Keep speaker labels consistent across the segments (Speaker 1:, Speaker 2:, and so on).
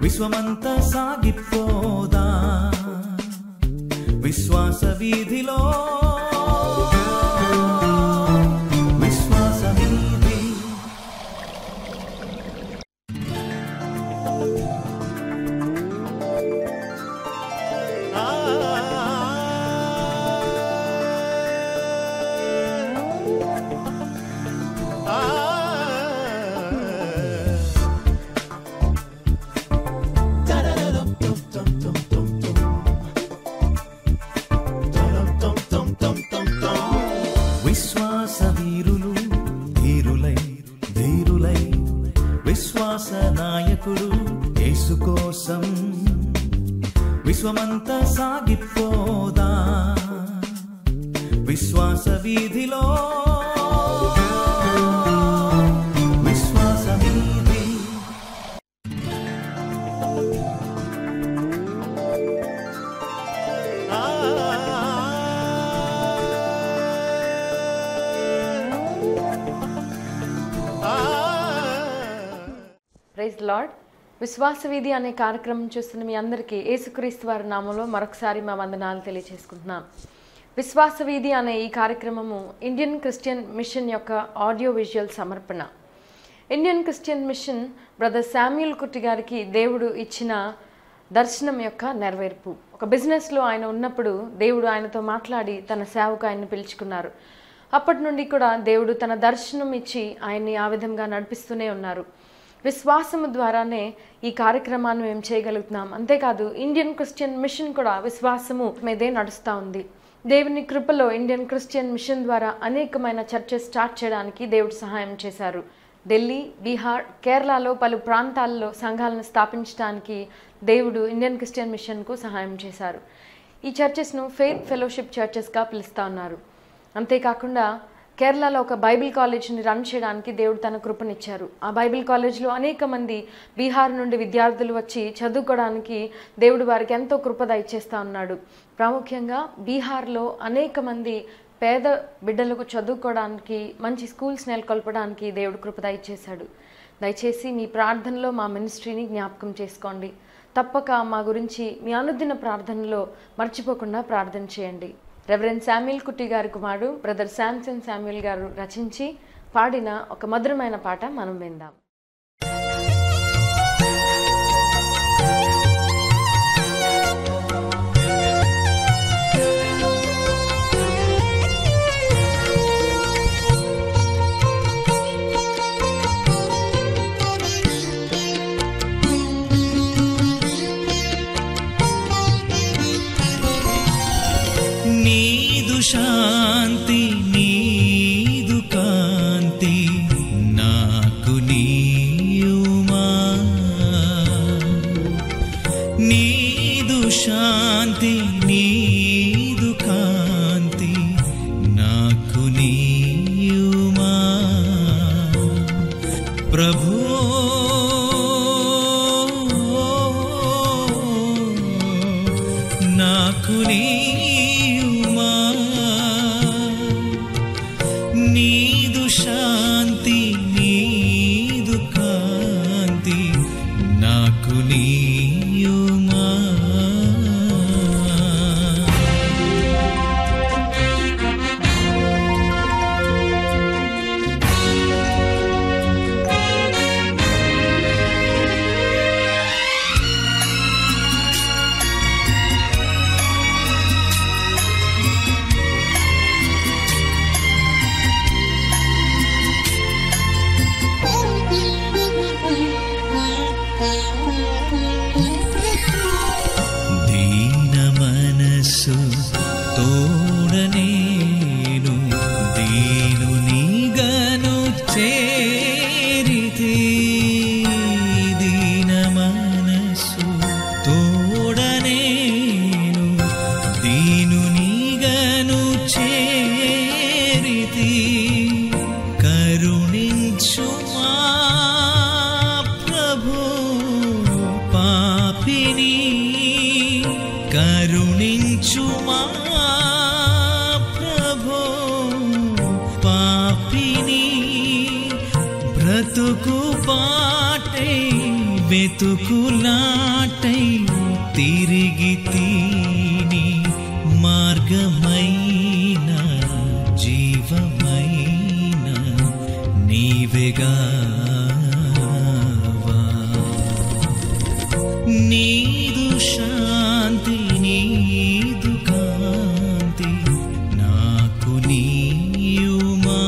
Speaker 1: విశ్వమంతా సాగిపోదా విశ్వాస వీధిలో విశ్వాస వీధి. విశ్వాస వీరులు ధీరులై ధీరులై విశ్వాస నాయకుడు యేసు కోసం విశ్వమంతా సాగిపోదా విశ్వాస వీధిలో విశ్వాస వీధి.
Speaker 2: Praise lord. విశ్వాస వీధి అనే కార్యక్రమం చూస్తున్న మీ అందరికీ యేసుక్రీస్తు వారి నామంలో మరొకసారి మా వందనాలు తెలియజేసుకుంటున్నాం. విశ్వాస వీధి అనే ఈ కార్యక్రమము ఇండియన్ క్రిస్టియన్ మిషన్ యొక్క ఆడియో విజువల్ సమర్పణ. Indian Christian mission brother Samuel Kutty గారికి దేవుడు ఇచ్చిన దర్శనం యొక్క నెరవేర్పు. ఒక బిజినెస్లో ఆయన ఉన్నప్పుడు దేవుడు ఆయనతో మాట్లాడి తన సేవకు ఆయన్ని పిలుచుకున్నారు. అప్పటి నుండి కూడా దేవుడు తన దర్శనం ఇచ్చి ఆయన్ని ఆ విధంగా నడిపిస్తూనే ఉన్నారు. విశ్వాసము ద్వారానే ఈ కార్యక్రమాన్ని మేము చేయగలుగుతున్నాం. అంతేకాదు ఇండియన్ క్రిస్టియన్ మిషన్ కూడా విశ్వాసము మీదే నడుస్తూ ఉంది. దేవుని కృపలో ఇండియన్ క్రిస్టియన్ మిషన్ ద్వారా అనేకమైన చర్చెస్ స్టార్ట్ చేయడానికి దేవుడు సహాయం చేశారు. ఢిల్లీ, బీహార్, కేరళలో పలు ప్రాంతాల్లో సంఘాలను స్థాపించడానికి దేవుడు ఇండియన్ క్రిస్టియన్ మిషన్కు సహాయం చేశారు. ఈ చర్చెస్ను ఫెయిత్ ఫెలోషిప్ చర్చెస్గా పిలుస్తూ ఉన్నారు. అంతేకాకుండా కేరళలో ఒక బైబిల్ కాలేజ్ని రన్ చేయడానికి దేవుడు తన కృపనిచ్చారు. ఆ బైబిల్ కాలేజ్లో అనేక మంది బీహార్ నుండి విద్యార్థులు వచ్చి చదువుకోవడానికి దేవుడు వారికి ఎంతో కృప దయచేస్తూ ఉన్నాడు. ప్రాముఖ్యంగా బీహార్లో అనేక మంది పేద బిడ్డలకు చదువుకోవడానికి మంచి స్కూల్స్ నెలకొల్పడానికి దేవుడు కృప దయచేశాడు. దయచేసి మీ ప్రార్థనలో మా మినిస్ట్రీని జ్ఞాపకం చేసుకోండి. తప్పక మా గురించి మీ అనుదిన ప్రార్థనలో మర్చిపోకుండా ప్రార్థన చేయండి. రెవరెండ్ శామ్యూల్ కుట్టి గారి కుమారుడు బ్రదర్ శాంసన్ శామ్యూల్ గారు రచించి పాడిన ఒక మధురమైన పాట మనం విందాం.
Speaker 1: శాంతి నీదు కాంతి నాకు నీయుమా, నీదు శాంతి నీదు కాంతి నాకు నీయుమా ప్రభు. నాకు నీదు శాంతి నీదు కాంతి నాకు నీయుమా. బ్రతుకు బాటై వెతుకులాటై తిరిగి తీని మార్గమైన జీవమైన నీవెగావా. నీదు శాంతి నీదు కాంతి నాకు నీయుమా.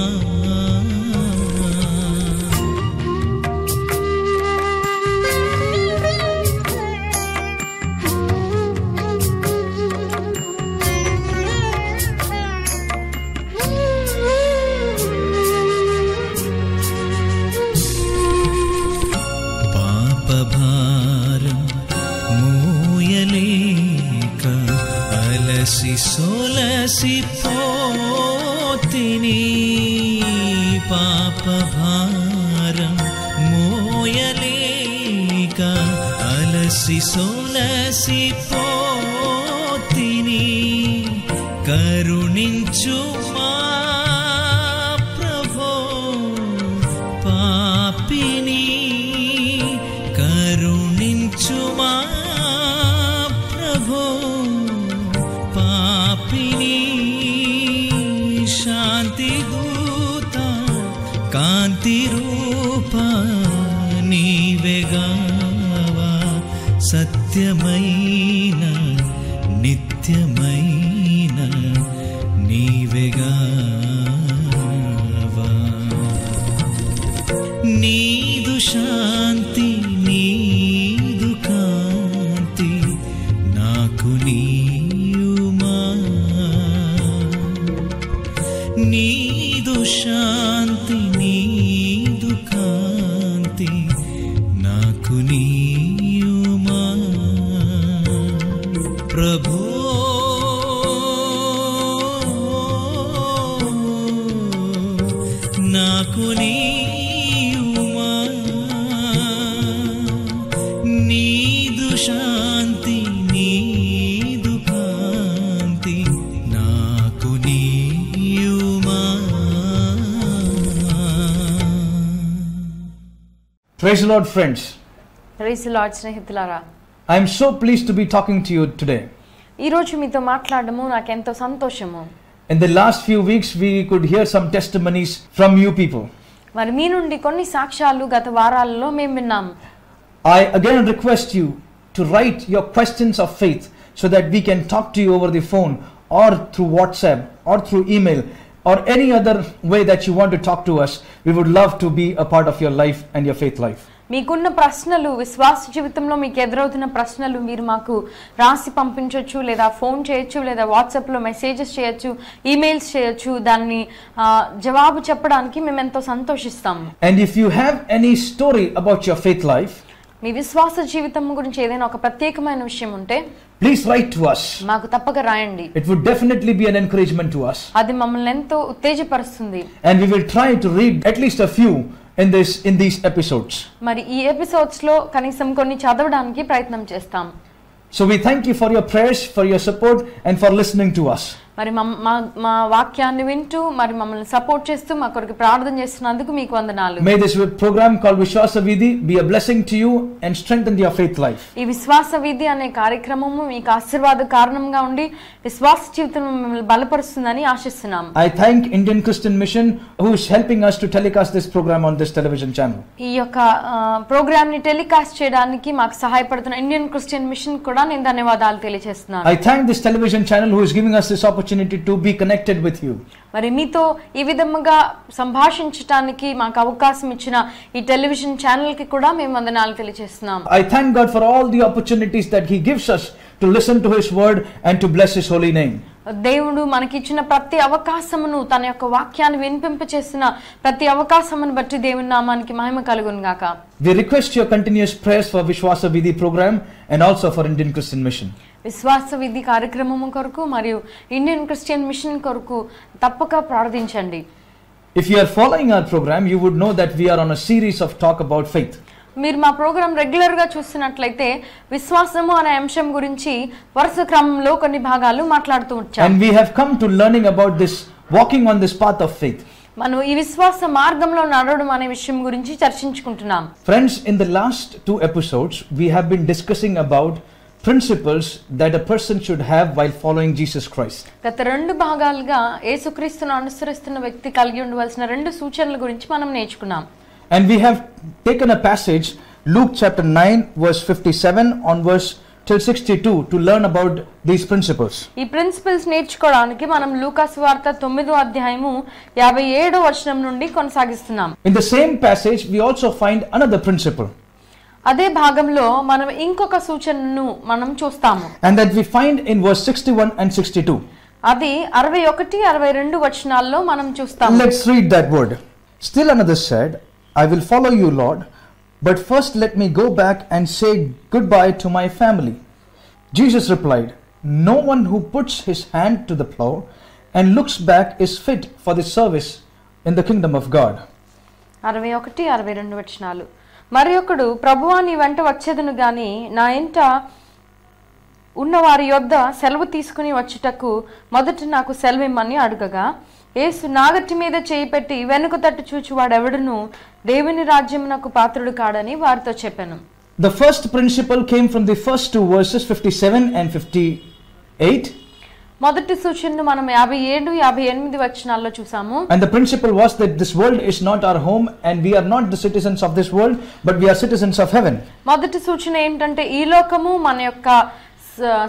Speaker 1: పాపభారం మోయలేక అలసి సొలసిపోతిని. పాపభారం మోయలేక అలసి సొలసిపోతిని. కరుణించుమా ప్రభో పాపిని. కరుణించుమా ప్రభో పాపిని. శాంతి దూత కాంతి రూప నీవెగావా. సత్యమైన నిత్యమైన నీవెగావా. నీదు శాంతి నీదు కాంతి నాకు నీయుమా. నీదు శాంతి నీదు కాంతి నాకు నీయుమా. ప్రభో నాకు నీయుమా. నీదు శాంతి నీదు కాంతి నాకు నీయుమా.
Speaker 3: Praise the Lord, friends.
Speaker 2: Praise the lord స్నేహితులారా.
Speaker 3: I am so pleased to be talking to you today.
Speaker 2: ఈరోజు మీతో మాట్లాడము నాకెంతో సంతోషము.
Speaker 3: In the last few weeks, we could hear some testimonies from you people.
Speaker 2: మరి మీ నుండి కొన్ని సాక్ష్యాలు గత వారాలలో మేము విన్నాము.
Speaker 3: I again request you to write your questions of faith so that we can talk to you over the phone or through WhatsApp or through email or any other way that you want to talk to us. We would love to be a part of your life and your faith life.
Speaker 2: మీకున్న ప్రశ్నలు, విశ్వాస జీవితంలో మీకు ఎదురవుతున్న ప్రశ్నలు మీరు మాకు రాసి పంపించవచ్చు, లేదా ఫోన్ చేయొచ్చు, లేదా వాట్సాప్లో మెసేజెస్ చేయొచ్చు, ఈమెయిల్స్ చేయొచ్చు. దాన్ని జవాబు చెప్పడానికి మేము ఎంతో సంతోషిస్తాము.
Speaker 3: And if you have any story about your faith life,
Speaker 2: మీ విశ్వాస జీవితం గురించి ఏదైనా ఒక ప్రత్యేకమైన విషయం ఉంటే
Speaker 3: please write to us.
Speaker 2: మాకు తప్పక రాయండి.
Speaker 3: It would definitely be an encouragement to us.
Speaker 2: అది మమ్మల్ని ఎంతో ఉత్తేజపరుస్తుంది.
Speaker 3: And we will try to read at least a few in these episodes.
Speaker 2: మరి ఈ ఎపిసోడ్స్ లో కనీసం కొన్ని చదవడానికి ప్రయత్నం చేస్తాం.
Speaker 3: So we thank you for your prayers, for your support and for listening to us.
Speaker 2: మరి మా వాక్యాన్ని వింటూ మరి మమ్మల్ని సపోర్ట్ చేస్తూ మా కొరకు ప్రార్థన చేస్తున్నందుకు మీకు వందనాలు.
Speaker 3: May this program called Vishwasa Vidhi be a blessing to you and strengthen your faith life.
Speaker 2: ఈ విశ్వాస విధి అనే కార్యక్రమము మీకు ఆశీర్వాద కారణంగా ఉండి విశ్వాస జీవితంలో మిమ్మల్ని బలపరుస్తుందని ఆశిస్తున్నాం.
Speaker 3: I thank Indian Christian Mission who is helping us to telecast this program on this television channel.
Speaker 2: ఈ యొక్క ప్రోగ్రామ్ ని టెలికాస్ట్ చేయడానికి మాకు సహాయపడుతున్న ఇండియన్ క్రిస్టియన్ మిషన్ కూడా నేను ధన్యవాదాలు తెలియజేస్తున్నాను.
Speaker 3: I thank this television channel who is giving us this opportunity to be connected with you.
Speaker 2: మరి మీతో ఈ విధముగా సంభాషించడానికి మాకు అవకాశం ఇచ్చిన ఈ టెలివిజన్ ఛానల్ కి కూడా మేము వందనాలు తెలియజేస్తున్నాం.
Speaker 3: I thank God for all the opportunities that He gives us to listen to His word and to bless His holy name.
Speaker 2: దేవుడు మనకిచ్చిన ప్రతి అవకాశమును తన యొక్క వాక్యాన్ని వినిపింపచేసిన ప్రతి అవకాశమును బట్టి దేవుని నామానికి మహిమ కలుగును గాక.
Speaker 3: We request your continuous prayers for Vishwasa Vidhi program and also for Indian Christian Mission.
Speaker 2: విశ్వాస విధి కార్యక్రమము కొరకు మరియు ఇండియన్ క్రిస్టియన్ మిషన్ కొరకు తప్పక ప్రార్థించండి.
Speaker 3: If you are following our program, you would know that we are on a series of talk about faith.
Speaker 2: మీరు మా ప్రోగ్రామ్ రెగ్యులర్ గా చూస్తున్నట్లయితే విశ్వాసము అనే అంశం గురించి వరుస క్రమంలో కొన్ని భాగాలు మాట్లాడుతూ వచ్చాం.
Speaker 3: And we have come to learning about this walking on this path of faith.
Speaker 2: మనం ఈ విశ్వాస మార్గంలో నడవడం అనే విషయం గురించి చర్చించుకుంటున్నాం.
Speaker 3: Friends, in the last 2 episodes, we have been discussing about principles that a person should have while following Jesus Christ.
Speaker 2: గత 2 భాగాలుగా యేసుక్రీస్తును అనుసరిస్తున్న వ్యక్తి కలిగి ఉండవలసిన 2 సూచనల గురించి మనం నేర్చుకున్నాం.
Speaker 3: And we have taken a passage, Luke chapter 9 verse 57 onwards till 62 to learn about these principles.
Speaker 2: ఈ ప్రిన్సిపల్స్ నేర్చుకోవడానికి మనం లూకా సువార్త 9వ అధ్యాయము 57వ వచనం నుండి కొనసాగిస్తున్నాం.
Speaker 3: In the same passage, we also find another principle.
Speaker 2: అదే భాగంలో మనం ఇంకొక సూచనను మనం చూస్తాము.
Speaker 3: And that we find in verse 61 and 62.
Speaker 2: అది 61, 62 వచనాల్లో మనం చూస్తాము.
Speaker 3: Let's read that word. Still another said, I will follow you, Lord, but first let me go back and say goodbye to my family. Jesus replied, no one who puts his hand to the plow and looks back is fit for the service in the kingdom of God.
Speaker 2: 61, 62 వచనాలు. మరి ఒకడు, ప్రభువా నీ వెంట వచ్చేదను గాని నా ఇంట ఉన్న వారి యొద్ద సెలవు తీసుకుని వచ్చుటకు మొదట నాకు సెలవిమ్మని అడుగగా, యేసు నాగట్టి మీద చేయి పెట్టి వెనుక తట్టు చూచువాడెవడును దేవుని రాజ్యమునకు పాత్రుడు కాడని వారితో చెప్పాను.
Speaker 3: The first principle came from the first 2 verses 57 and 58.
Speaker 2: మొదటి సూచనను మనం 57, 58 వచనాల్లో చూసాము.
Speaker 3: And the principle was that this world is not our home and we are not the citizens of this world, but we are citizens of heaven.
Speaker 2: మొదటి సూచన ఏంటంటే ఈ లోకము మన యొక్క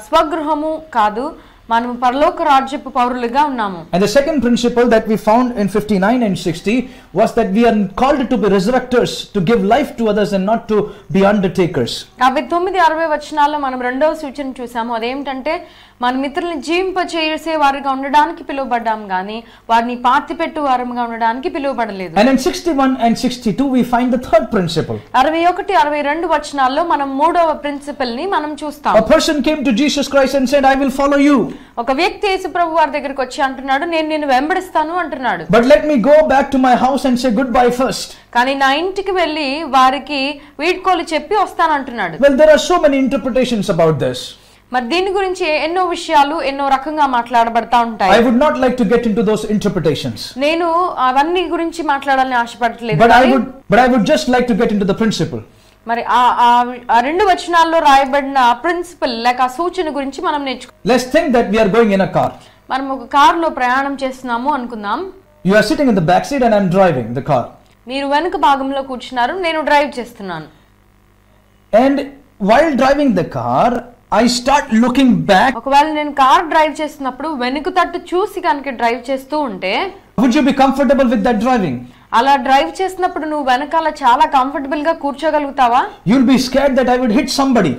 Speaker 2: స్వగృహము కాదు, మనము పరలోక రాజ్యపు పౌరులుగా ఉన్నాము.
Speaker 3: And the second principle that we found in 59 and 60 was that we are called to be resurrectors, to give life to others and not to be undertakers.
Speaker 2: 59, 60 వచనాల్లో మనం రెండవ సూచన చూసాము. అదేంటంటే మన మిత్రుల్ని జీవింపచేసే వారిగా ఉండడానికి పిలువబడ్డాం గాని వారిని పాతిపెట్టు వారముగా ఉండడానికి పిలువబడలేదు.
Speaker 3: And in 61 and 62 we find the third principle.
Speaker 2: 61, 62 వచనాల్లో మనం మూడవ ప్రిన్సిపల్ ని మనం చూస్తాం.
Speaker 3: A person came to Jesus Christ and said, I will follow you.
Speaker 2: ఒక వ్యక్తి యేసు ప్రభు వారి దగ్గరికి వచ్చి అంటున్నాడు, నేను నిన్ను వెంబడిస్తాను అంటున్నాడు.
Speaker 3: But let me go back to my house and say goodbye first.
Speaker 2: కానీ నా ఇంటికి వెళ్ళి వారికి వీడ్కోలు చెప్పి వస్తాను అంటున్నాడు.
Speaker 3: Well, there are so many interpretations about this.
Speaker 2: మరి దీని గురించి ఎన్నో విషయాలు ఎన్నో రకంగా మాట్లాడబడతా ఉంటాయి.
Speaker 3: I would not like to get into those interpretations.
Speaker 2: నేను అవన్నీ గురించి మాట్లాడాలని ఆశపడట్లేదు.
Speaker 3: But I would just like to get into the principle.
Speaker 2: మరి ఆ 2 వచనాల్లో రాయబడిన ప్రిన్సిపల్ లేక ఆ సూచన గురించి మనం నేర్చుకుందాం.
Speaker 3: Let's think that we are going in a car.
Speaker 2: మనం ఒక కారులో ప్రయాణం చేస్తున్నాము అనుకుందాం.
Speaker 3: You are sitting in the back seat and I'm driving the car.
Speaker 2: మీరు వెనుక భాగంలో కూర్చున్నారు, నేను డ్రైవ్ చేస్తున్నాను.
Speaker 3: And while driving the car, I start looking back.
Speaker 2: ఒకవేళ నేను కార్ డ్రైవ్ చేస్తున్నప్పుడు వెనుక తట్టు చూసి కనుక డ్రైవ్ చేస్తూ ఉంటే,
Speaker 3: Would you be comfortable with that driving?
Speaker 2: అలా డ్రైవ్ చేసినప్పుడు నువ్వు వెనకాల చాలా కంఫర్టబుల్ గా కూర్చోగలుగుతావా?
Speaker 3: You'll be scared that I would hit somebody.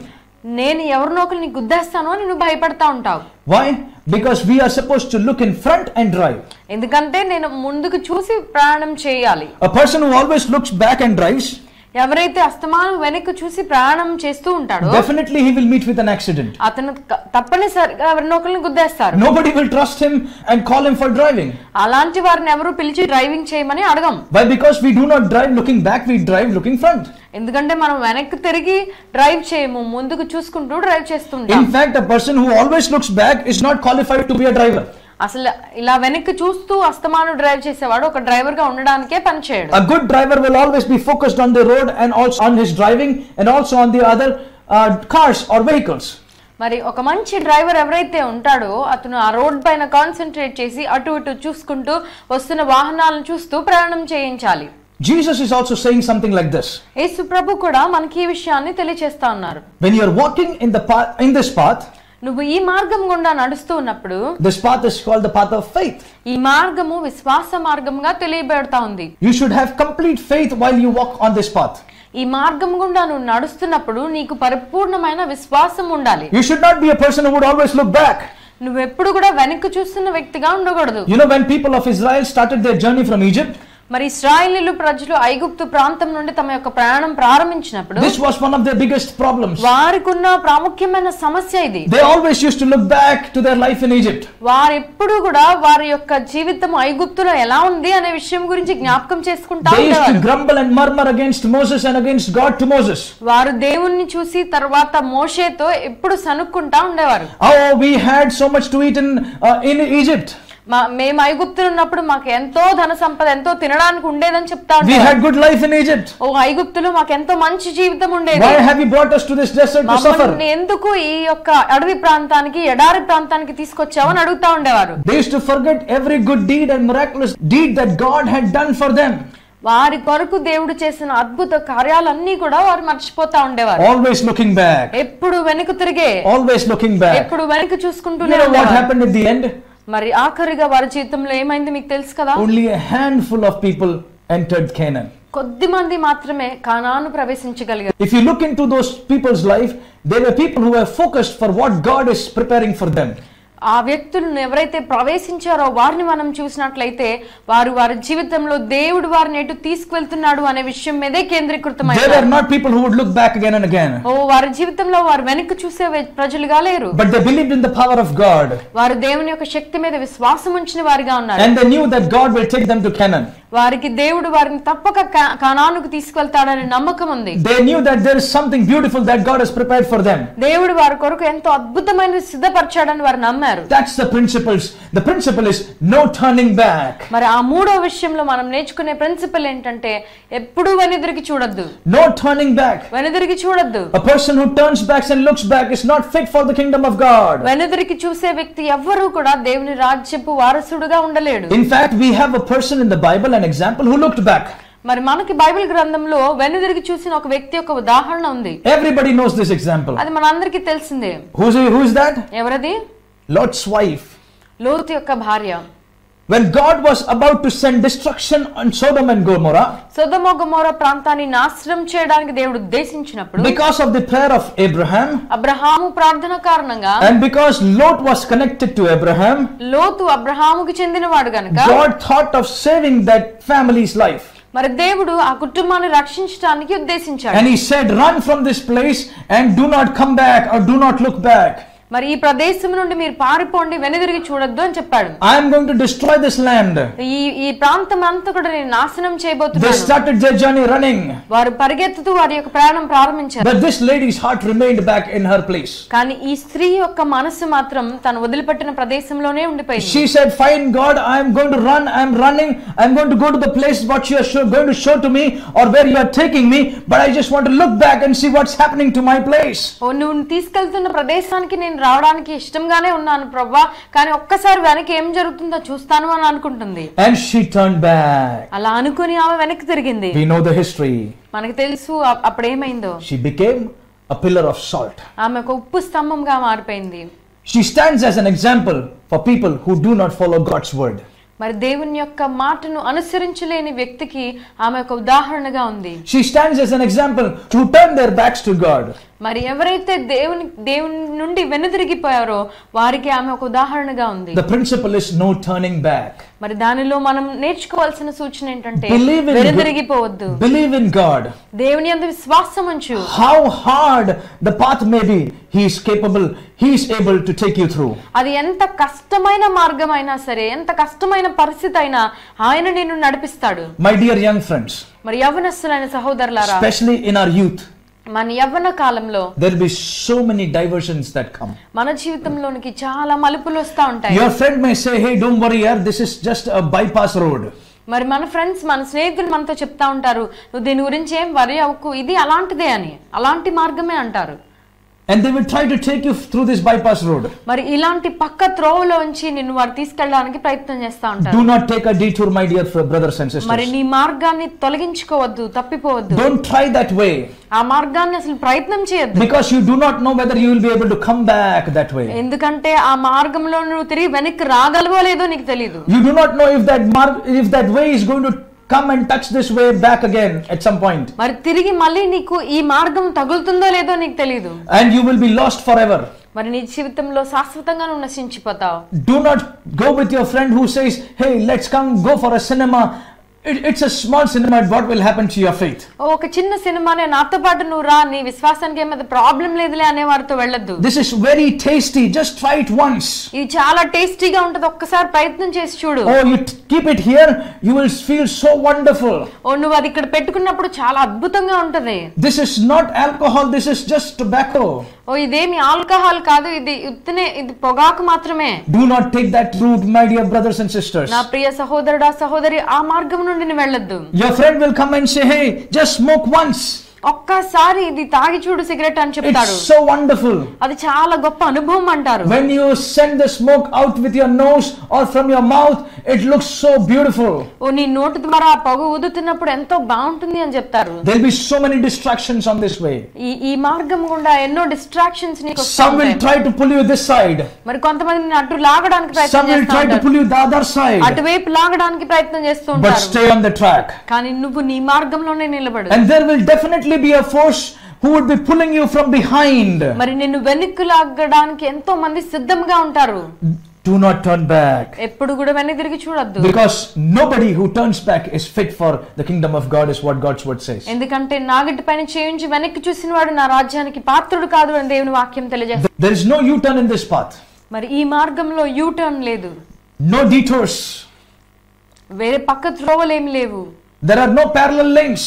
Speaker 2: నేను ఎవరినోకరిని గుద్దేస్తాను అని నువ్వు భయపడతా ఉంటావు.
Speaker 3: Why? Because we are supposed to look in front and drive.
Speaker 2: ఎందుకంటే నేను ముందుకు చూసి ప్రయాణం చేయాలి.
Speaker 3: A person who always looks back and drives,
Speaker 2: ఎవరైతే అస్తమానం వెనక్కి చూసి ప్రయాణం చేస్తూ ఉంటాడో,
Speaker 3: definitely he will meet with an accident.
Speaker 2: అతను తప్పనిసరిగా ఎవరినొకరిని గుద్దేస్తారు.
Speaker 3: Nobody will trust him and call him for driving.
Speaker 2: అలాంటి వారిని ఎవరు పిలిచి డ్రైవింగ్ చేయమని అడగం.
Speaker 3: Why? Because we do not drive looking back, we drive looking front.
Speaker 2: ఎందుకంటే మనం వెనక్కి తిరిగి డ్రైవ్ చేయము, ముందుకు చూసుకుంటూ డ్రైవ్ చేస్తుంటాం.
Speaker 3: In fact, a person who always looks back is not qualified to be a driver.
Speaker 2: అసలు ఇలా వెనక్కి చూస్తూ అస్తమానం డ్రైవ్ చేసేవాడు ఒక డ్రైవర్ గా ఉండడానికే పనిచేయడు.
Speaker 3: A good driver will always be focused on the road and also on his driving and also on the other cars or vehicles.
Speaker 2: మరి ఒక మంచి డ్రైవర్ ఎవరైతే ఉంటాడో అతను ఆ రోడ్ పైన కాన్సన్ట్రేట్ చేసి అటు ఇటు చూసుకుంటూ వస్తున్న వాహనాలను చూస్తూ ప్రయాణం చేయించాలి.
Speaker 3: Jesus is also saying something like this.
Speaker 2: యేసు ప్రభు కూడా మనకి ఈ విషయాన్ని తెలియజేస్తా ఉన్నారు.
Speaker 3: When you are walking in this path,
Speaker 2: నువ్వు ఈ మార్గం గుండా నడుస్తూ ఉన్నప్పుడు,
Speaker 3: this path is called the path of faith.
Speaker 2: ఈ మార్గము విశ్వాస మార్గంగా తెలియబడతా ఉంది.
Speaker 3: You should have complete faith while you walk on this path.
Speaker 2: ఈ మార్గం గుండా నువ్వు నడుస్తున్నప్పుడు నీకు పరిపూర్ణమైన విశ్వాసం ఉండాలి.
Speaker 3: You should not be a person who would always look back.
Speaker 2: నువ్వు ఎప్పుడు కూడా వెనక్కి చూస్తున్న వ్యక్తిగా ఉండకూడదు.
Speaker 3: You know, when people of Israel started their journey from Egypt,
Speaker 2: మరి ఇశ్రాయేలీయులు ప్రజలు ఐగుప్తు ప్రాంతం నుండి తమ యొక్క ప్రయాణం ప్రారంభించినప్పుడు,
Speaker 3: this was one of their biggest problems.
Speaker 2: వారికున్న ప్రాముఖ్యమైన సమస్య ఇది.
Speaker 3: They always used to look back to their life in Egypt.
Speaker 2: వారు ఎప్పుడు కూడా వారి యొక్క జీవితం ఐగుప్తులో ఎలా ఉంది అనే విషయం గురించి జ్ఞాపకం చేసుకుంటా
Speaker 3: They used to
Speaker 2: ఉండేవారు.
Speaker 3: grumble and murmur against Moses and against God to Moses.
Speaker 2: వారు దేవుణ్ణి చూసి తర్వాత మోషేతో ఎప్పుడు సనుక్కుంటా ఉండేవారు.
Speaker 3: Oh, we had so much to eat in Egypt.
Speaker 2: మేము ఐగుప్తులో ఉన్నప్పుడు మాకు ఎంతో ధన సంపద, ఎంతో తినడానికి ఉండేదని చెప్తా
Speaker 3: We
Speaker 2: ఉంటారు.
Speaker 3: had good life in Egypt.
Speaker 2: ఓ ఐగుప్తులో మాకు ఎంతో మంచి జీవితం ఉండేది.
Speaker 3: Why have you brought us to this desert to suffer?
Speaker 2: మమ్మల్ని ఎందుకు ఈ యొక్క అడవి ప్రాంతానికి, ఎడారి ప్రాంతానికి తీసుకొచ్చావని అడుగుతా ఉండేవారు.
Speaker 3: They used to forget every good deed and miraculous deed that God had done for them.
Speaker 2: వారి కొరకు దేవుడు చేసిన అద్భుత కార్యాలన్నీ కూడా వారు మర్చిపోతా ఉండేవారు.
Speaker 3: Always looking back.
Speaker 2: ఎప్పుడు వెనుక తిరిగే,
Speaker 3: Always looking back.
Speaker 2: ఎప్పుడు వెనుక
Speaker 3: You
Speaker 2: చూసుకుంటూనే
Speaker 3: know what
Speaker 2: ఉండేవారు.
Speaker 3: happened at the end?
Speaker 2: మరి ఆఖరిగా వారి జీవితంలో ఏమైంది మీకు తెలుసు కదా?
Speaker 3: Only a handful of people entered Canaan.
Speaker 2: కొద్ది మంది మాత్రమే Canaan ప్రవేశించగలిగారు.
Speaker 3: If you look into those people's life, they were people who were focused for what God is preparing for them.
Speaker 2: ఆ వ్యక్తులను ఎవరైతే ప్రవేశించారో వారిని మనం చూసినట్లయితే వారి జీవితంలో దేవుడు వారిని ఎటు తీసుకువెళ్తున్నాడు అనే విషయం మీదే
Speaker 3: They
Speaker 2: కేంద్రీకృతమయ్యారు.
Speaker 3: were not people who would look back again and again.
Speaker 2: వారి జీవితంలో వారు వెనక్కి చూసే ప్రజలుగా లేరు.
Speaker 3: But they believed in the power of God.
Speaker 2: వారు దేవుని యొక్క శక్తి మీద విశ్వాసం ఉంచిన వారిగా ఉన్నారు.
Speaker 3: And they knew that God will take them to Canaan.
Speaker 2: వారికి దేవుడు వారిని తప్పక కానానుకు తీసుకువెళ్తాడనే నమ్మకం ఉంది.
Speaker 3: They knew that there is something beautiful that God has prepared for them.
Speaker 2: దేవుడు వారి కొరకు ఎంతో అద్భుతమైనది సిద్ధపరచాడని వారు నమ్మారు.
Speaker 3: That's the principles. The principle is no turning back.
Speaker 2: మరి ఆ మూడో విషయంలో మనం నేర్చుకునే ప్రిన్సిపల్ ఏంటంటే ఎప్పుడూ వెనుదిరిగి చూడొద్దు.
Speaker 3: No turning back.
Speaker 2: వెనుదిరిగి చూడొద్దు.
Speaker 3: A person who turns back and looks back is not fit for the kingdom of God.
Speaker 2: వెనుదిరిగి చూసే వ్యక్తి ఎవ్వరూ కూడా దేవుని రాజ్యపు వారసుడుగా ఉండలేడు.
Speaker 3: In fact, we have a person in the Bible, an example, who looked back.
Speaker 2: మరి మనకి బైబిల్ గ్రంథంలో వెనుదిరిగి చూసిన ఒక వ్యక్తి యొక్క ఉదాహరణ ఉంది.
Speaker 3: Everybody knows this example.
Speaker 2: అది మనందరికీ తెలిసిందే.
Speaker 3: Who is that?
Speaker 2: ఎవరది?
Speaker 3: Lot's wife.
Speaker 2: లోతు యొక్క భార్య.
Speaker 3: When God was about to send destruction on Sodom and Gomorrah,
Speaker 2: సొదొమ గొమొర్రా ప్రాంతాన్ని నాశనం చేయడానికి దేవుడు ఉద్దేశించినప్పుడు,
Speaker 3: because of the prayer of Abraham,
Speaker 2: Abraham ప్రార్థన కారణంగా,
Speaker 3: and because Lot was connected to Abraham,
Speaker 2: లోతు అబ్రహాముకి చెందినవాడు గనుక
Speaker 3: God thought of saving that family's life.
Speaker 2: మరి దేవుడు ఆ కుటుంబాన్ని రక్షించడానికి ఉద్దేశించాడు.
Speaker 3: And he said, run from this place and do not come back or do not look back.
Speaker 2: మరి ఈ ప్రదేశం నుండి మీరు పారిపోండి, వెనుదిరిగి చూడొద్దు అని చెప్పాడు.
Speaker 3: I am going to destroy this land.
Speaker 2: ఈ ప్రాంతం అంతా కూడా నేను నాశనం
Speaker 3: They
Speaker 2: చేయబోతున్నాను.
Speaker 3: started their journey running.
Speaker 2: వారు పరిగెత్తుతూ వారి యొక్క ప్రయాణం ప్రారంభించారు.
Speaker 3: But this lady's heart remained back in her place.
Speaker 2: కానీ ఈ స్త్రీ యొక్క మనసు మాత్రం తను వదిలిపెట్టిన ప్రదేశంలోనే ఉండిపోయింది.
Speaker 3: She said, fine God, I am going to run, I am running, I am going to go to the place what you are going to show to me or where you are taking me, but I just want to look back and see what's happening to my place.
Speaker 2: నువ్వు తీసుకెళ్తున్న ప్రదేశానికి నేను రావడానికి ఇష్టంగానే ఉన్నాను ప్రభువా, కానీ ఒక్కసారి వెనక్కి ఏం జరుగుతుందో చూస్తాను అని అనుకుంటుంది.
Speaker 3: And she turned back.
Speaker 2: అలా అనుకుని ఆమె వెనక్కి తిరిగింది.
Speaker 3: We know the history.
Speaker 2: మనకు తెలుసు అప్పుడు ఏమైందో.
Speaker 3: She became a pillar of salt.
Speaker 2: ఆమె ఒక ఉప్పు స్తంభంగా మారిపోయింది.
Speaker 3: She stands as an example for people who do not follow God's word.
Speaker 2: మరి దేవుని యొక్క మాటను అనుసరించలేని వ్యక్తికి ఆమె ఒక ఉదాహరణగా ఉంది.
Speaker 3: She stands as an example to turn their backs to God.
Speaker 2: మరి ఎవరైతే దేవుని నుండి వెనుదిరిగిపోయారో వారికి ఆమె ఒక ఉదాహరణగా ఉంది.
Speaker 3: The principle is no turning back.
Speaker 2: మరి దానిలో మనం నేర్చుకోవాల్సిన సూచన ఏంటంటే
Speaker 3: Believe
Speaker 2: వెనుదిరిగిపోవద్దు.
Speaker 3: in God.
Speaker 2: దేవుని యందు విశ్వాసం ఉంచు.
Speaker 3: How hard the path may be, he is capable, he is able to take you through.
Speaker 2: అది ఎంత కష్టమైన మార్గమైనా సరే, ఎంత కష్టమైన పరిస్థితి అయినా ఆయన నిన్ను నడిపిస్తాడు.
Speaker 3: My dear young friends,
Speaker 2: మరి యవ్వనస్తులైన సహోదరులారా,
Speaker 3: especially in our youth,
Speaker 2: మన యవ్వన కాలంలో
Speaker 3: there will be so many diversions that come.
Speaker 2: మన జీవితంలోనికి చాలా మలుపులు వస్తా ఉంటాయి.
Speaker 3: Your friend may say, hey, don't worry yaar, this is just a bypass road.
Speaker 2: మరి మన ఫ్రెండ్స్, మన స్నేహితులు మనతో చెప్తా ఉంటారు, నువ్వు దీని గురించి ఏం వరి అవ్వకు, ఇది అలాంటిదే అని, అలాంటి మార్గమే అంటారు.
Speaker 3: And they will try to take you through this bypass road.
Speaker 2: మరి ఇలాంటి పక్క త్రోవలోంచి నిన్ను వారు తీసుకెళ్ళడానికి ప్రయత్నం చేస్తా ఉంటారు.
Speaker 3: Do not take a detour, my dear brothers and sisters.
Speaker 2: మరి నీ మార్గాన్ని తొలగించుకోవద్దు, తప్పిపోవద్దు.
Speaker 3: Don't try that way.
Speaker 2: ఆ మార్గాన్ని అసలు ప్రయత్నం చేయొద్దు.
Speaker 3: Because you do not know whether you will be able to come back that way.
Speaker 2: ఎందుకంటే ఆ మార్గంలో నువ్వు తిరిగి వెనక్కి రాగలవో లేదో నీకు తెలియదు.
Speaker 3: You do not know if that way is going to come and touch this way back again at some point.
Speaker 2: మరి తిరిగి మళ్ళీ నీకు ఈ మార్గం తగులుతుందో లేదో నీకు తెలియదు.
Speaker 3: And you will be lost forever.
Speaker 2: మరి నీ జీవితంలో శాశ్వతంగా నువ్వు నశించిపోతావు.
Speaker 3: Do not go with your friend who says, hey, let's go for a cinema. It's a small cinema. What will happen to your faith?
Speaker 2: ఒక చిన్న సినిమానే, నాతో పాటు నువ్వు రా, నీ విశ్వాసానికి ఏమైనా ప్రాబ్లం లేదులే అనే వారితో వెళ్ళొద్దు.
Speaker 3: This is very tasty. Just try it once.
Speaker 2: ఇది చాలా టేస్టీగా ఉంటది, ఒక్కసారి ప్రయత్నం చేసి చూడు.
Speaker 3: Oh, you keep it here, you will feel so wonderful.
Speaker 2: నువ్వు అది ఇక్కడ పెట్టుకున్నప్పుడు చాలా అద్భుతంగా ఉంటది.
Speaker 3: This is not alcohol, this is just tobacco.
Speaker 2: ఓ ఇదేమి ఆల్కహాల్ కాదు, ఇది పొగాకు మాత్రమే.
Speaker 3: Do not take that route, my dear brothers and sisters.
Speaker 2: నా ప్రియ సహోదరుడా సహోదరి, ఆ మార్గం నుండి నువ్వు వెళ్ళొద్దు.
Speaker 3: Your friend will come and say, hey, just smoke once.
Speaker 2: ఒక్కసారి ఇది తాగి చూడు సిగరెట్ అని చెప్తాడు.
Speaker 3: It's so wonderful.
Speaker 2: అది చాలా గొప్ప అనుభవం అంటారు.
Speaker 3: When you send the smoke out with your nose or from your mouth, it looks so beautiful.
Speaker 2: ఓ నీ నోటి ద్వారా ఆ పొగ ఊదుతున్నప్పుడు ఎంతో బాగుంటుంది అని చెప్తారు.
Speaker 3: There'll be so many distractions on this way.
Speaker 2: ఈ మార్గం గుండా ఎన్నో డిస్ట్రాక్షన్స్ నీకు వస్తాయి.
Speaker 3: Some will try to pull you this side.
Speaker 2: మరి కొంతమంది నిన్ను అటు లాగడానికి ప్రయత్నం
Speaker 3: చేస్తారు. Some will try to pull you the other side.
Speaker 2: అటువైపు లాగడానికి ప్రయత్నం చేస్తూ ఉంటారు.
Speaker 3: But stay on the track.
Speaker 2: కానీ నువ్వు నీ మార్గంలోనే నిలబడు.
Speaker 3: And there will definitely be a force who would be pulling you from behind.
Speaker 2: మరి నిన్ను వెనక్కి లాగడానికి ఎంతో మంది సిద్ధంగా ఉంటారు.
Speaker 3: Do not turn back.
Speaker 2: ఎప్పుడు కూడా వెనక్కి తిరిగి చూడొద్దు.
Speaker 3: Because nobody who turns back is fit for the kingdom of God, is what God's word says.
Speaker 2: ఎందుకంటే నాగటి పైన చేయించి వెనక్కి చూసినవాడు నా రాజ్యానికి పాత్రుడు కాదు అని దేవుని వాక్యం తెలియజేస్తుంది.
Speaker 3: There is no U-turn in this path.
Speaker 2: మరి ఈ మార్గంలో యూ టర్న్ లేదు.
Speaker 3: No detours.
Speaker 2: వేరే పక్క త్రోవలేమి లేవు.
Speaker 3: There are no parallel lanes.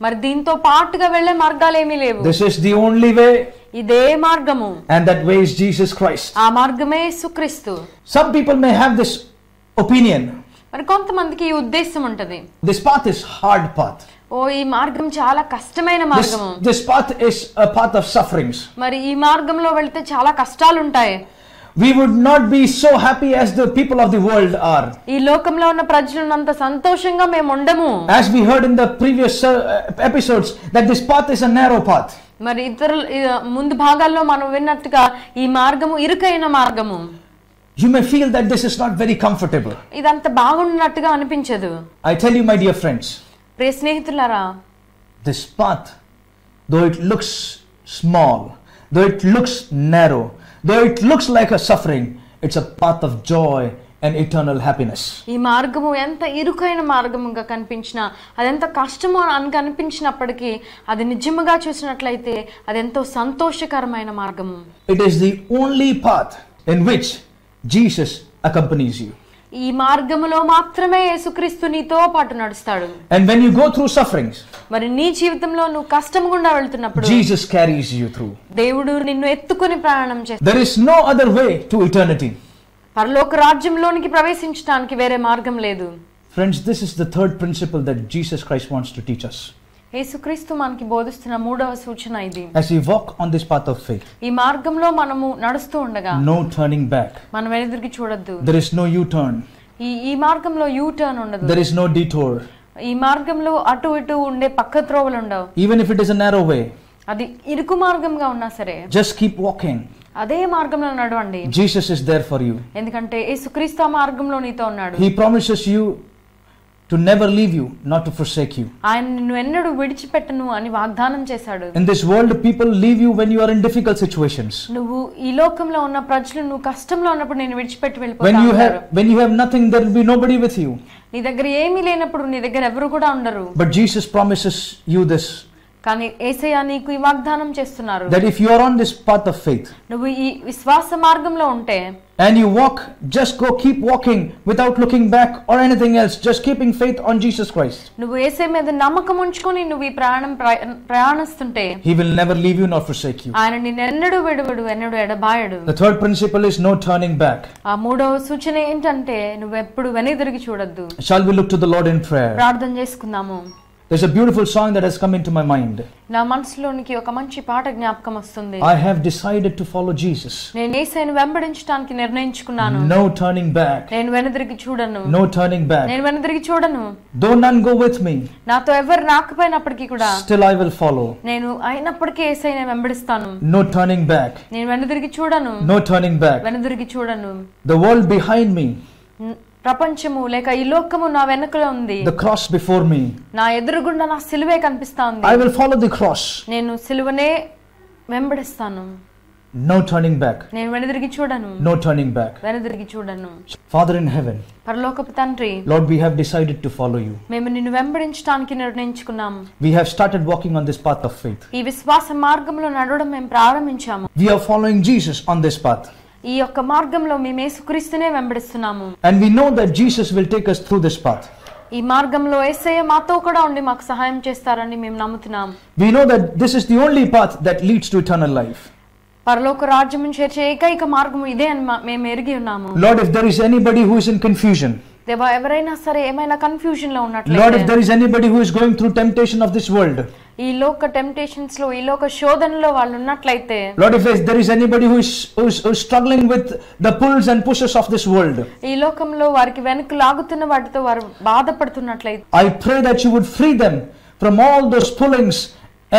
Speaker 2: మరి దీంతో పాటుగా వెళ్ళే మార్గాలేమీ లేవు.
Speaker 3: This is the only way.
Speaker 2: ఇదే మార్గము.
Speaker 3: And that way is Jesus Christ.
Speaker 2: ఆ మార్గమే యేసుక్రీస్తు.
Speaker 3: Some people may have this opinion.
Speaker 2: మరి కొంతమందికి ఈ ఉద్దేశం ఉంటది.
Speaker 3: This path is hard path.
Speaker 2: ఓ ఈ మార్గం చాలా కష్టమైన మార్గము.
Speaker 3: This path is a path of sufferings.
Speaker 2: మరి ఈ మార్గంలో వెళ్తే చాలా కష్టాలు ఉంటాయి.
Speaker 3: We would not be so happy as the people of the world are.
Speaker 2: ఈ లోకంలో ఉన్న ప్రజలంత సంతోషంగా మేము ఉండము.
Speaker 3: As we heard in the previous episodes, that this path is a narrow path.
Speaker 2: మరి ఇతరుల ముందు భాగాల్లో మనం విన్నట్టుగా ఈ మార్గము ఇరుకైన మార్గము.
Speaker 3: You may feel that this is not very comfortable.
Speaker 2: ఇదంత బాగున్నట్టుగా అనిపించదు.
Speaker 3: I tell you, my dear friends,
Speaker 2: ప్రియ స్నేహితులారా,
Speaker 3: this path, though it looks small, though it looks narrow, though it looks like a suffering, it's a path of joy and eternal happiness.
Speaker 2: ఈ మార్గము ఎంత ఇరుకైన మార్గముగా కనిపించినా, అదెంత కష్టమో అని కనిపించినప్పటికీ, అది నిజముగా చూసినట్లయితే అదెంతో సంతోషకరమైన మార్గము.
Speaker 3: It is the only path in which Jesus accompanies you.
Speaker 2: ఈ మార్గములో మాత్రమే యేసుక్రీస్తు నీతో పాటు నడుస్తాడు.
Speaker 3: And when you go through sufferings,
Speaker 2: మరి నీ జీవితంలో నువ్వు కష్టం గుండా వెళ్తున్నప్పుడు
Speaker 3: Jesus carries you through.
Speaker 2: దేవుడు నిన్ను ఎత్తుకొని ప్రయాణం చేస్తాడు.
Speaker 3: There is no other way to eternity.
Speaker 2: పరలోక రాజ్యంలోనికి ప్రవేశించడానికి వేరే మార్గం లేదు.
Speaker 3: Friends, this is the third principle that Jesus Christ wants to teach us.
Speaker 2: యేసుక్రీస్తు మనకి బోధిస్తున్న మూడవ సూచన ఇది.
Speaker 3: As we walk on this path of faith,
Speaker 2: ఈ మార్గంలో మనము నడుస్తూ ఉండగా
Speaker 3: no turning back.
Speaker 2: మనం వెనుదిరిగి చూడొద్దు.
Speaker 3: There is no U-turn.
Speaker 2: ఈ మార్గంలో యూ టర్న్ ఉండదు.
Speaker 3: There is no detour.
Speaker 2: ఈ మార్గంలో అటు ఇటు ఉండే పక్క త్రోవలు ఉండవు.
Speaker 3: Even if it is a narrow way,
Speaker 2: అది ఇరుకు మార్గంగా ఉన్నా సరే
Speaker 3: just keep walking.
Speaker 2: అదే మార్గంలో నడవండి.
Speaker 3: Jesus is there for you.
Speaker 2: ఎందుకంటే యేసుక్రీస్తు ఆ మార్గంలో నీతో ఉన్నాడు.
Speaker 3: He promises you to never leave you, not to forsake you.
Speaker 2: ఆయన నిన్ను ఎన్నడూ విడిచిపెట్టను అని వాగ్దానం చేశాడు.
Speaker 3: In this world, people leave you when you are in difficult situations.
Speaker 2: నువ్వు ఈ లోకంలో ఉన్న ప్రజలు నువ్వు కష్టంలో ఉన్నప్పుడు నేను విడిచిపెట్టి వెళ్ళిపోతాను.
Speaker 3: When you have nothing, there will be nobody with you.
Speaker 2: నీ దగ్గర ఏమీ లేనప్పుడు నీ దగ్గర ఎవరు కూడా ఉండరు.
Speaker 3: But Jesus promises you this.
Speaker 2: కానీ యేసయ్య నీకు ఈ వాగ్దానం చేస్తున్నారు.
Speaker 3: That if you are on this path of faith,
Speaker 2: నువ్వు ఈ విశ్వాస మార్గంలో ఉంటే,
Speaker 3: and you walk, just keep walking without looking back or anything else, just keeping faith on Jesus Christ.
Speaker 2: నువ్వు యేసయ్య మీద నమ్మకం ఉంచుకొని నువ్వు ఈ ప్రయాణిస్తుంటే,
Speaker 3: He will never leave you nor forsake you.
Speaker 2: ఆయన నిన్ను ఎన్నడూ విడువడు, ఎన్నడూ ఎడబాయడు.
Speaker 3: The third principle is no turning back.
Speaker 2: ఆ మూడవ సూచన ఏంటంటే నువ్వు ఎప్పుడు వెనుదిరిగి చూడొద్దు.
Speaker 3: Shall we look to the Lord in prayer?
Speaker 2: ప్రార్థన చేసుకుందాము.
Speaker 3: There's a beautiful song that has come into my mind.
Speaker 2: నా మనసులోనికి ఒక మంచి పాట జ్ఞాపకం వస్తుంది.
Speaker 3: I have decided to follow Jesus.
Speaker 2: నేను యేసయ్యను వెంబడించడానికి నిర్ణయించుకున్నాను.
Speaker 3: No turning back.
Speaker 2: నేను వెనుదిరిగి చూడను.
Speaker 3: No turning back.
Speaker 2: నేను వెనుదిరిగి చూడను.
Speaker 3: Though none go with me,
Speaker 2: నాతో ఎవరు రాకపోయినప్పటికీ కూడా
Speaker 3: still I will follow.
Speaker 2: నేను అయినప్పటికీ యేసయ్యను వెంబడిస్తాను.
Speaker 3: No turning back.
Speaker 2: నేను వెనుదిరిగి చూడను.
Speaker 3: No turning back.
Speaker 2: వెనుదిరిగి చూడను.
Speaker 3: The world behind me,
Speaker 2: ప్రపంచము లేక ఈ లోకము నా వెనుకలో ఉంది.
Speaker 3: the cross before me,
Speaker 2: నా ఎదురుగుండా నా సిలువే కనిపిస్తుంది.
Speaker 3: I will follow the cross.
Speaker 2: నేను సిలువనే వెంబడిస్తాను.
Speaker 3: No turning back.
Speaker 2: నేను వెనుదిరిగి చూడను.
Speaker 3: No turning back.
Speaker 2: వెనుదిరిగి చూడను.
Speaker 3: Father in heaven,
Speaker 2: పరలోకపు తండ్రి,
Speaker 3: Lord, we have decided to follow you.
Speaker 2: మేము నిన్ను వెంబడించడానికి నిర్ణయించుకున్నాము.
Speaker 3: We have started walking on this path of faith.
Speaker 2: ఈ విశ్వాస మార్గంలో నడవడం మేము ప్రారంభించాము.
Speaker 3: We are following Jesus on this path.
Speaker 2: ఈ యొక్క మార్గంలో మేము యేసుక్రీస్తునే వెంబడిస్తున్నాము.
Speaker 3: And we know that Jesus will take us through this path.
Speaker 2: ఈ మార్గంలో యేసయ్య మాతో కూడా ఉండి మాకు సహాయం చేస్తారని మేము నమ్ముతున్నాం.
Speaker 3: We know that this is the only path that leads to eternal life.
Speaker 2: పరలోక రాజ్యం చేర్చే ఏకైక మార్గం ఇదే అని మేము ఎరిగి ఉన్నాము.
Speaker 3: Lord, if there is anybody who is in confusion,
Speaker 2: దేవా ఎవరైనా సరే ఏమైనా కన్ఫ్యూజన్ లో
Speaker 3: Lord, if
Speaker 2: ఉన్నట్లయితే,
Speaker 3: there is anybody who is going through temptation of this world,
Speaker 2: ఈ లోక టెంప్టేషన్స్ లో ఈ లోక శోధనలో వాళ్ళు ఉన్నట్లయితే,
Speaker 3: Lord, if there is anybody who is struggling with the pulls and pushes of this world,
Speaker 2: ఈ లోకంలో వారికి వెనక్కి లాగుతున్న వాటితో వారు బాధపడుతున్నట్లయితే,
Speaker 3: I pray that you would free them from all those pullings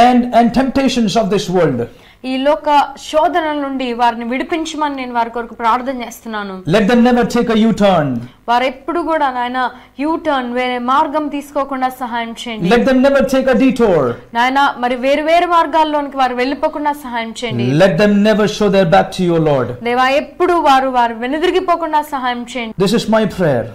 Speaker 3: and temptations of this world.
Speaker 2: ఈ లోక శోధనల నుండి వారిని విడిపించమని నేను వారి కొరకు ప్రార్థన చేస్తున్నాను.
Speaker 3: Let them never take a U-turn.
Speaker 2: వారు ఎప్పుడు కూడా నాయన యూ టర్న్ వేరే మార్గం తీసుకోకుండా సహాయం చేయండి.
Speaker 3: Let them never take a detour.
Speaker 2: నాయన మరి వేరు మార్గాల్లోనికి వారు వెళ్ళిపోకుండా సహాయం చేయండి.
Speaker 3: Let them never show their back to you, Lord.
Speaker 2: దేవా ఎప్పుడు వారు వెనుదిరిగిపోకుండా సహాయం చేయండి.
Speaker 3: This is my prayer,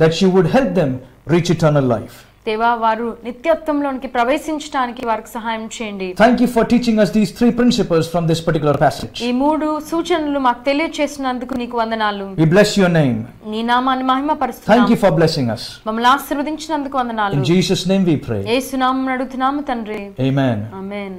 Speaker 3: that you would help them reach eternal life.
Speaker 2: దేవా వారు నిత్యత్వంలోనికి ప్రవేశించడానికి వారికి సహాయం చేయండి.
Speaker 3: Thank you for teaching us these 3 principles from this particular passage.
Speaker 2: ఈ 3 సూచనలు మాకు తెలియచేసినందుకు నీకు వందనాలు.
Speaker 3: We bless your name.
Speaker 2: నీ నామాన్ని మహిమపరుస్తున్నాము.
Speaker 3: Thank you for blessing us.
Speaker 2: మమ్మల్ని ఆశీర్వదించినందుకు వందనాలు.
Speaker 3: In Jesus' name we pray.
Speaker 2: యేసు నామమున అడుగుతున్నాము తండ్రి.
Speaker 3: Amen.
Speaker 2: ఆమేన్.